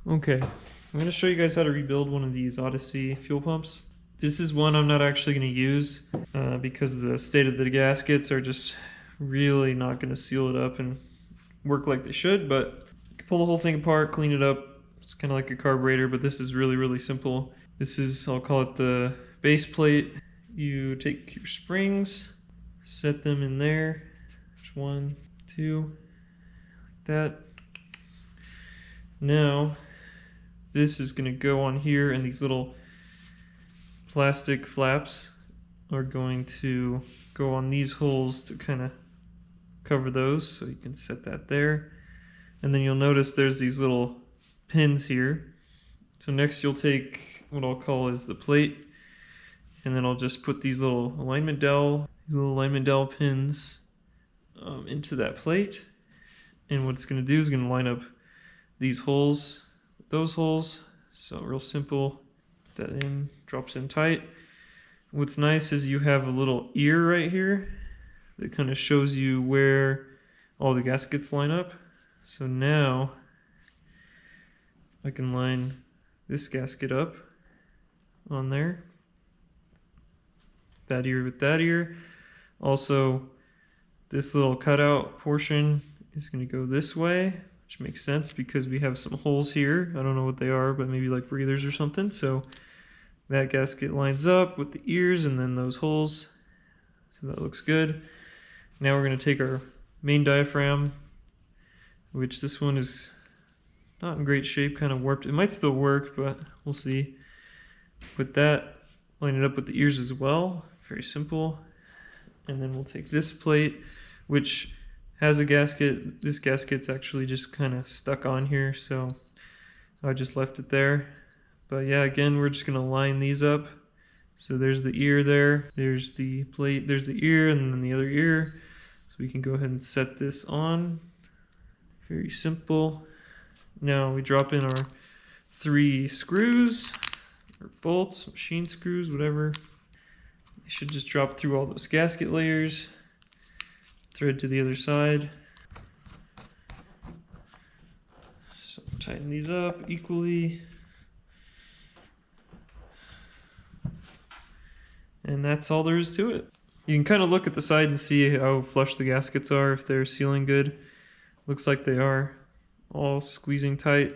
Okay, I'm going to show you guys how to rebuild one of these Odyssey fuel pumps. This is one I'm not actually going to use because the state of the gaskets are just really not going to seal it up and work like they should, but you can pull the whole thing apart, clean it up. It's kind of like a carburetor, but this is really, really simple. This is, I'll call it the base plate. You take your springs, set them in there. There's 1, 2, like that. Now, this is going to go on here, and these little plastic flaps are going to go on these holes to kind of cover those, so you can set that there. And then you'll notice there's these little pins here. So next you'll take what I'll call is the plate, and then I'll just put these little alignment dowel pins into that plate. And what it's going to do is going to line up these holes with those holes. So real simple. Put that in, drops in tight. What's nice is you have a little ear right here that kind of shows you where all the gaskets line up. So now I can line this gasket up on there, that ear with that ear. Also, this little cutout portion is going to go this way, which makes sense because we have some holes here. I don't know what they are, but maybe like breathers or something. So that gasket lines up with the ears and then those holes. So that looks good. Now we're going to take our main diaphragm, which this one is not in great shape, kind of warped. It might still work, but we'll see. Put that, line it up with the ears as well. Very simple. And then we'll take this plate, which has a gasket. This gasket's actually just kind of stuck on here, so I just left it there. But yeah, again, we're just going to line these up. So there's the ear there, there's the plate, there's the ear, and then the other ear. So we can go ahead and set this on. Very simple. Now we drop in our 3 screws, or bolts, machine screws, whatever. They should just drop through all those gasket layers. Thread to the other side. So tighten these up equally. And that's all there is to it. You can kind of look at the side and see how flush the gaskets are, if they're sealing good. Looks like they are, all squeezing tight.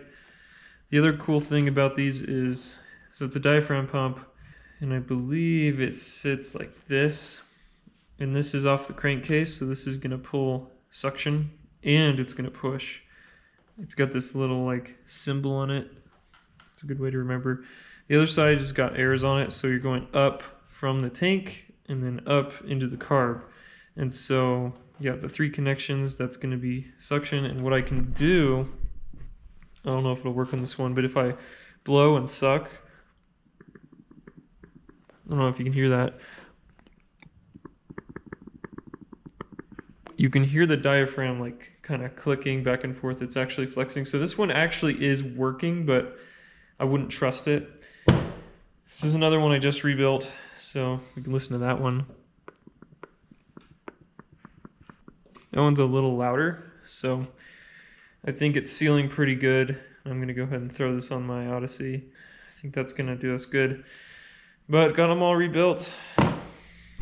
The other cool thing about these is, so it's a diaphragm pump, and I believe it sits like this. And this is off the crankcase, so this is going to pull suction, and it's going to push. It's got this little like symbol on it. It's a good way to remember. The other side has got airs on it, so you're going up from the tank and then up into the carb. And so you got the 3 connections, that's going to be suction. And what I can do, I don't know if it'll work on this one, but if I blow and suck, I don't know if you can hear that. You can hear the diaphragm like kind of clicking back and forth. It's actually flexing. So this one actually is working, but I wouldn't trust it. This is another one I just rebuilt, so we can listen to that one. That one's a little louder, so I think it's sealing pretty good. I'm going to go ahead and throw this on my Odyssey. I think that's going to do us good. But got them all rebuilt.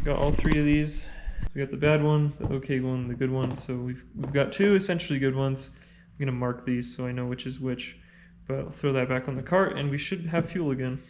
Got all 3 of these. We got the bad one, the okay one, the good one. So we've got 2 essentially good ones. I'm going to mark these so I know which is which. But I'll throw that back on the cart and we should have fuel again.